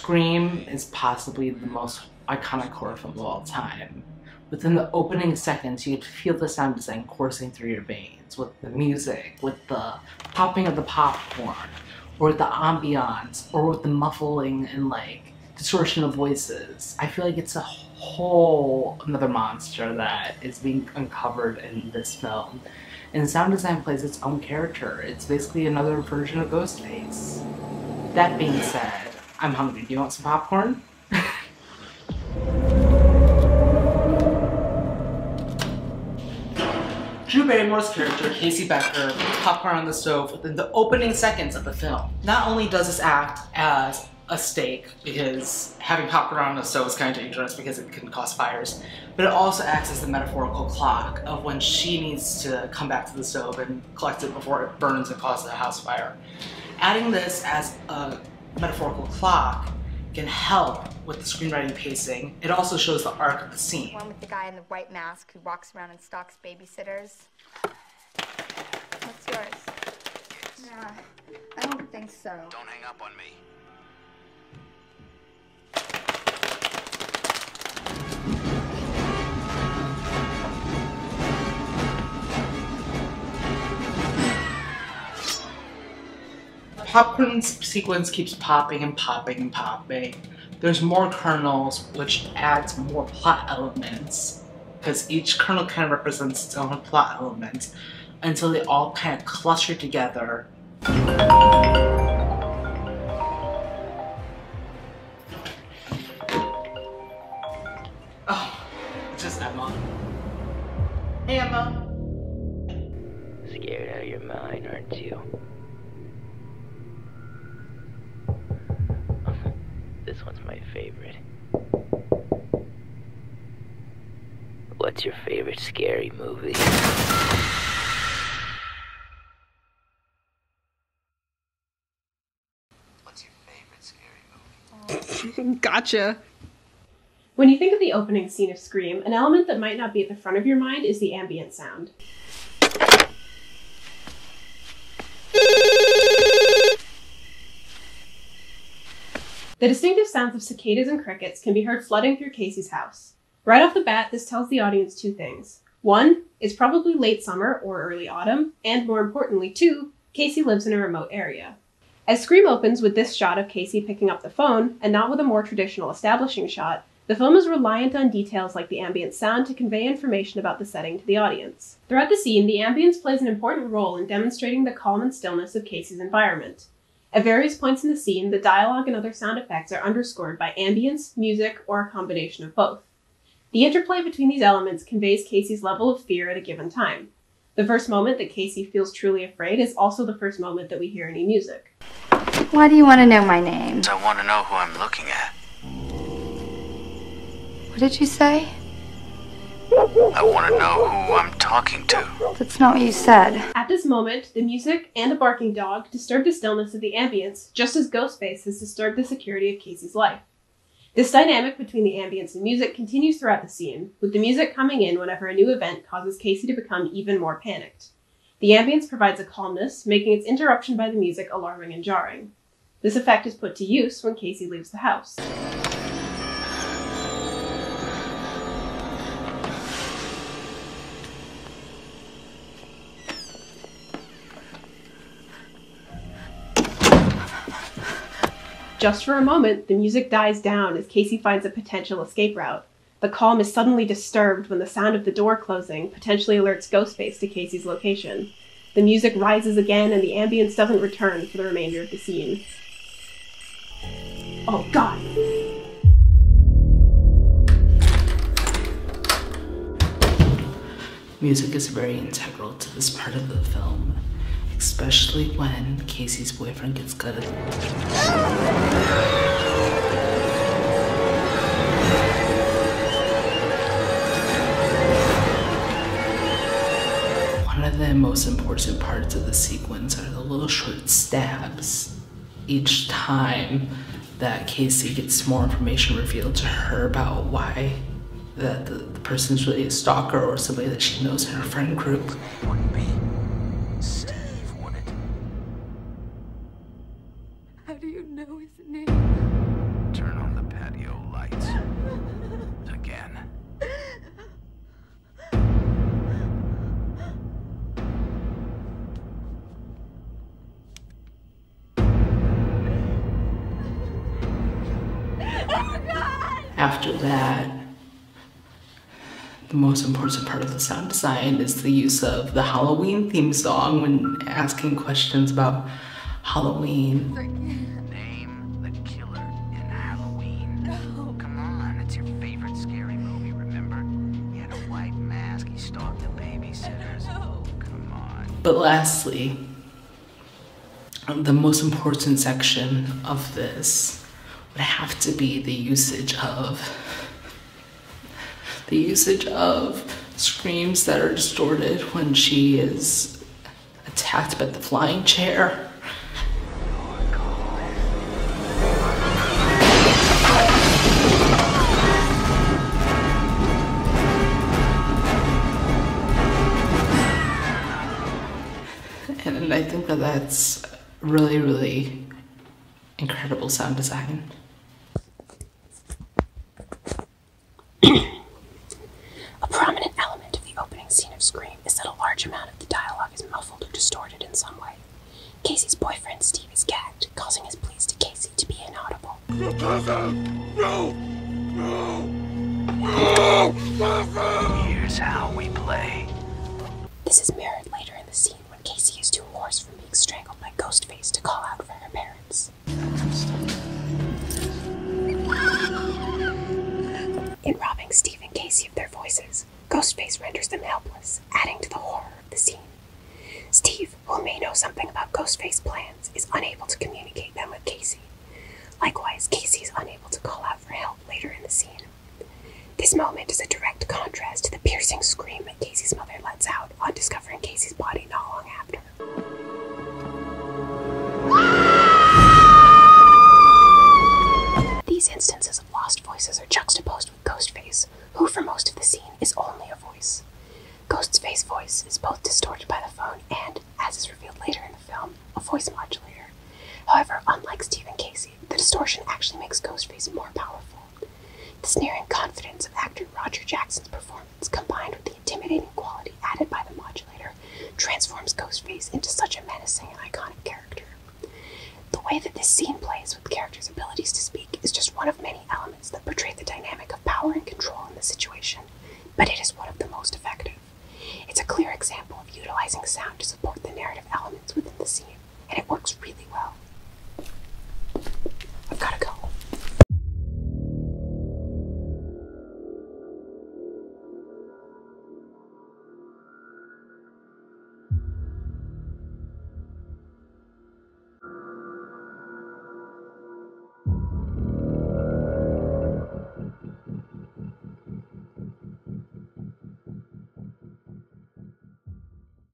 Scream is possibly the most iconic horror film of all time. Within the opening seconds, you could feel the sound design coursing through your veins, with the music, with the popping of the popcorn, or with the ambiance, or with the muffling and like distortion of voices. I feel like it's a whole another monster that is being uncovered in this film. And sound design plays its own character. It's basically another version of Ghostface. That being said, I'm hungry. Do you want some popcorn? Drew Barrymore's character, Casey Becker, puts popcorn on the stove within the opening seconds of the film. Not only does this act as a stake, because having popcorn on the stove is kind of dangerous because it can cause fires, but it also acts as the metaphorical clock of when she needs to come back to the stove and collect it before it burns and causes a house fire. Adding this as a metaphorical clock can help with the screenwriting pacing. It also shows the arc of the scene. One with the guy in the white mask who walks around and stalks babysitters. What's yours? Nah, I don't think so. Don't hang up on me. Popcorn sequence keeps popping and popping and popping. There's more kernels, which adds more plot elements, because each kernel kind of represents its own plot element, until they all kind of cluster together. Oh, it's just Emma. Hey, Emma. Scared out of your mind, aren't you? This one's my favorite. What's your favorite scary movie? What's your favorite scary movie? Gotcha. When you think of the opening scene of Scream, an element that might not be at the front of your mind is the ambient sound. The distinctive sounds of cicadas and crickets can be heard flooding through Casey's house. Right off the bat, this tells the audience two things. One, it's probably late summer or early autumn, and more importantly, two, Casey lives in a remote area. As Scream opens with this shot of Casey picking up the phone, and not with a more traditional establishing shot, the film is reliant on details like the ambient sound to convey information about the setting to the audience. Throughout the scene, the ambience plays an important role in demonstrating the calm and stillness of Casey's environment. At various points in the scene, the dialogue and other sound effects are underscored by ambience, music, or a combination of both. The interplay between these elements conveys Casey's level of fear at a given time. The first moment that Casey feels truly afraid is also the first moment that we hear any music. Why do you want to know my name? I want to know who I'm looking at. What did you say? I want to know who I'm talking to. That's not what you said. At this moment, the music and a barking dog disturb the stillness of the ambience, just as Ghostface has disturbed the security of Casey's life. This dynamic between the ambience and music continues throughout the scene, with the music coming in whenever a new event causes Casey to become even more panicked. The ambience provides a calmness, making its interruption by the music alarming and jarring. This effect is put to use when Casey leaves the house. Just for a moment, the music dies down as Casey finds a potential escape route. The calm is suddenly disturbed when the sound of the door closing potentially alerts Ghostface to Casey's location. The music rises again and the ambience doesn't return for the remainder of the scene. Oh God! Music is very integral to this part of the film, especially when Casey's boyfriend gets gutted. One of the most important parts of the sequence are the little short stabs. Each time that Casey gets more information revealed to her about why that the person's really a stalker or somebody that she knows in her friend group. Wouldn't be Steve, would it? How do you know his name? Turn After that, the most important part of the sound design is the use of the Halloween theme song when asking questions about Halloween. Name the killer in Halloween. No. Come on, it's your favorite scary movie, remember? He had a white mask, he stalked the babysitters. No. Come on. But lastly, the most important section of this would have to be the usage of screams that are distorted when she is attacked by the flying chair. And I think that that's really, really incredible sound design. A prominent element of the opening scene of Scream is that a large amount of the dialogue is muffled or distorted in some way. Casey's boyfriend, Steve, is gagged, causing his pleas to Casey to be inaudible. Here's how we play. This is mirrored later in the scene when Casey is too hoarse from being strangled by Ghostface to call out for her parents. In robbing Steve and Casey of their voices, Ghostface renders them helpless, adding to the horror of the scene. Steve, who may know something about Ghostface's plans, is unable to communicate them with Casey. Likewise, Casey is unable to call out for help later in the scene. This moment is a direct contrast to the piercing scream that Casey's mother lets out on discovering Casey's body not long after. These instances of lost voices are juxtaposed with Ghostface, who for most of the scene is only a voice. Ghostface's voice is both distorted by the phone and, as is revealed later in the film, a voice modulator. However, unlike Steve and Casey, the distortion actually makes Ghostface more powerful. The sneering confidence of actor Roger Jackson's performance, combined with the intimidating quality added by the modulator, transforms Ghostface into such a menacing and iconic character. The way that this scene plays with the character's abilities to speak is just one of many elements that portray the dynamic of power and control in the situation, but it is one of the most effective. It's a clear example of utilizing sound to support the narrative elements within the scene, and it works